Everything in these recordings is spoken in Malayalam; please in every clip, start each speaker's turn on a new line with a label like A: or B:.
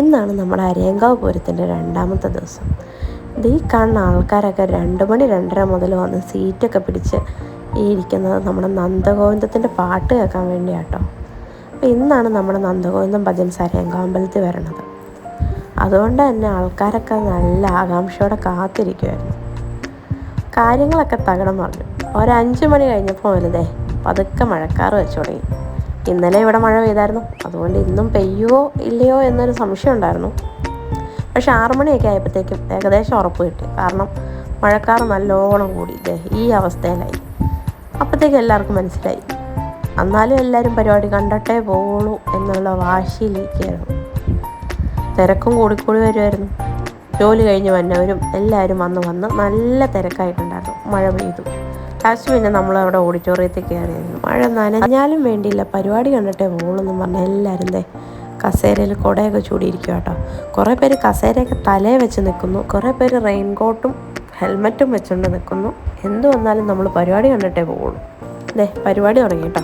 A: ഇന്നാണ് നമ്മുടെ അരയങ്കാവ് പൂരത്തിൻ്റെ 2ാമത്തെ ദിവസം. ഈ കാണുന്ന ആൾക്കാരൊക്കെ 2 മണി 2:30 മുതൽ വന്ന് സീറ്റൊക്കെ പിടിച്ച് ഇരിക്കുന്നത് നമ്മുടെ നന്ദഗോവിന്ദത്തിൻ്റെ പാട്ട് കേൾക്കാൻ വേണ്ടിയാട്ടോ. അപ്പോൾ ഇന്നാണ് നമ്മുടെ നന്ദഗോവിന്ദം ഭജൻസ് അരയങ്കാവ് അമ്പലത്തിൽ വരണത്. അതുകൊണ്ട് തന്നെ ആൾക്കാരൊക്കെ നല്ല ആകാംക്ഷയോടെ കാത്തിരിക്കുമായിരുന്നു. കാര്യങ്ങളൊക്കെ തകിടം മറിഞ്ഞു. 5 മണി കഴിഞ്ഞപ്പോൾ വലുതേ പതുക്കെ മഴക്കാറ് വെച്ച് തുടങ്ങി. ഇന്നലെ ഇവിടെ മഴ പെയ്തായിരുന്നു, അതുകൊണ്ട് ഇന്നും പെയ്യുമോ ഇല്ലയോ എന്നൊരു സംശയം ഉണ്ടായിരുന്നു. പക്ഷെ 6 മണിയൊക്കെ ആയപ്പോഴത്തേക്കും ഏകദേശം ഉറപ്പ് കിട്ടി. കാരണം മഴക്കാറ് നല്ലോണം കൂടി ഈ അവസ്ഥയിലായി. അപ്പോഴത്തേക്കും എല്ലാവർക്കും മനസ്സിലായി. എന്നാലും എല്ലാവരും പരിപാടി കണ്ടിട്ടേ പോവുള്ളൂ എന്നുള്ള വാശിയിലേക്കായിരുന്നു. തിരക്കും കൂടിക്കൂടി വരുമായിരുന്നു. ജോലി കഴിഞ്ഞ് വന്നവരും എല്ലാവരും വന്ന് നല്ല തിരക്കായിട്ടുണ്ടായിരുന്നു. മഴ പെയ്തു. ലാസ്റ്റ് പിന്നെ നമ്മളവിടെ ഓഡിറ്റോറിയത്തിൽ കയറിയായിരുന്നു. മഴ നനഞ്ഞാലും വേണ്ടിയില്ല, പരിപാടി കണ്ടിട്ടേ പോകുള്ളൂ പറഞ്ഞാൽ എല്ലാവരും കസേരയിൽ കുടയൊക്കെ ചൂടിയിരിക്കുക കേട്ടോ. കുറേ പേര് കസേരയൊക്കെ തലയെ വെച്ച് നിൽക്കുന്നു, കുറേ പേര് റെയിൻകോട്ടും ഹെൽമറ്റും വെച്ചുകൊണ്ട് നിൽക്കുന്നു. എന്തു വന്നാലും നമ്മൾ പരിപാടി കണ്ടിട്ടേ പോകുള്ളൂ. പരിപാടി തുടങ്ങി കേട്ടോ.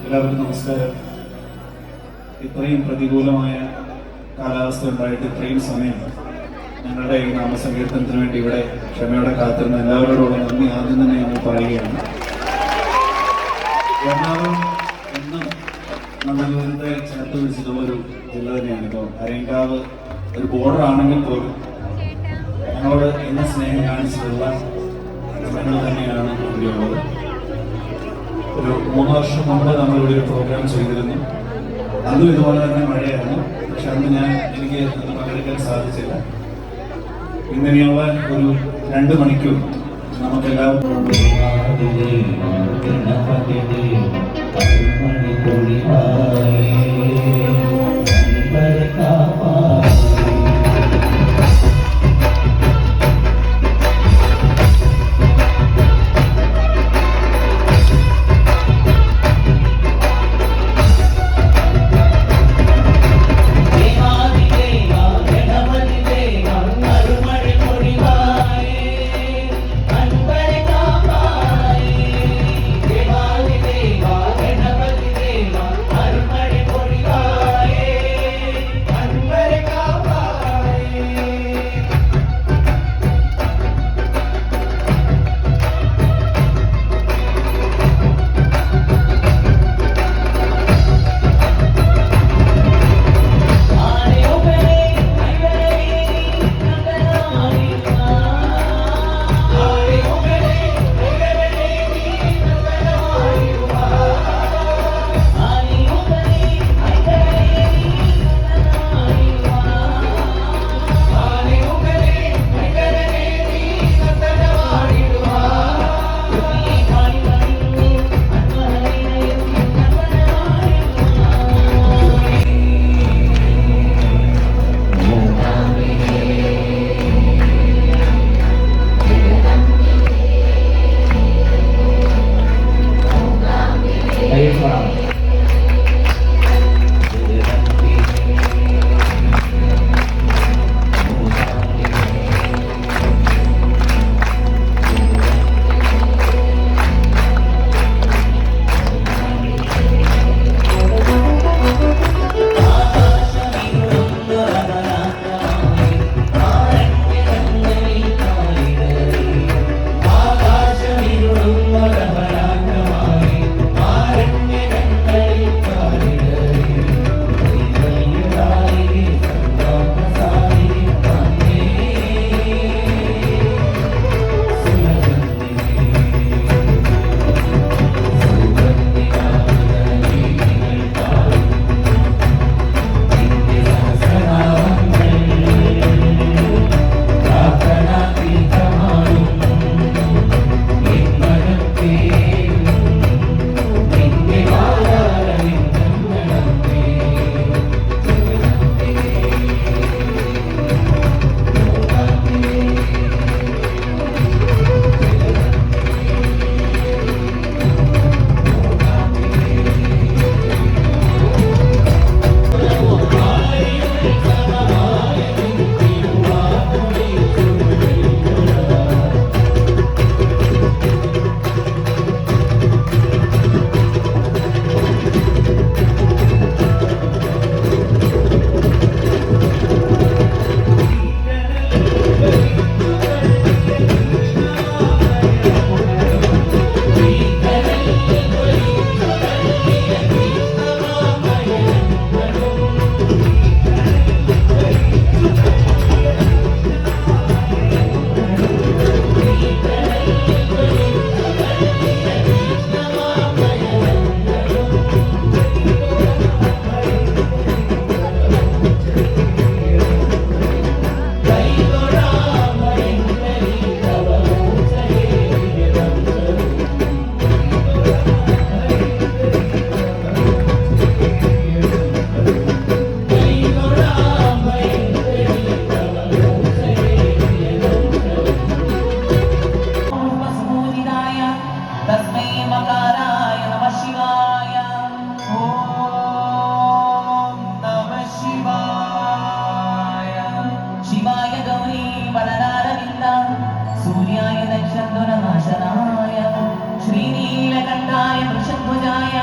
B: എല്ലാവർക്കും നമസ്കാരം. ഇത്രയും പ്രതികൂലമായ കാലാവസ്ഥ ഉണ്ടായിട്ട് ഇത്രയും സമയം ഞങ്ങളുടെ ഈ നാമസങ്കീർത്തനത്തിന് വേണ്ടി ഇവിടെ ക്ഷമയോടെ കാത്തിരുന്ന എല്ലാവരോടുള്ള നന്ദി ആദ്യം തന്നെ ഞങ്ങൾ പറയുകയാണ്. എറണാകുളം എന്നും നന്ദഗോവിന്ദത്തെ ചേർത്ത് പിടിച്ചിട്ടുള്ളൊരു ജില്ല തന്നെയാണ്. ഇപ്പോൾ അരയങ്കാവ് ഒരു ബോർഡർ ആണെങ്കിൽ പോലും ഞങ്ങളോട് ഇന്ന് സ്നേഹം കാണിച്ചിട്ടുള്ള ജനങ്ങൾ തന്നെയാണ് ഇവിടെയുള്ളത്. ഒരു 3 വർഷം മുമ്പ് നമ്മളിവിടെ ഒരു പ്രോഗ്രാം ചെയ്തിരുന്നു. അന്നും ഇതുപോലെ തന്നെ മഴയായിരുന്നു. പക്ഷെ അന്ന് എനിക്ക് പങ്കെടുക്കാൻ സാധിച്ചില്ല. ഇങ്ങനെയുള്ള ഒരു 2 മണിക്കൂർ നമുക്കെല്ലാവർക്കും
C: സൂര്യായ നക്ഷത്രനാശനായ ശ്രീനീലകണ്ഠായ വൃഷധ്വജായ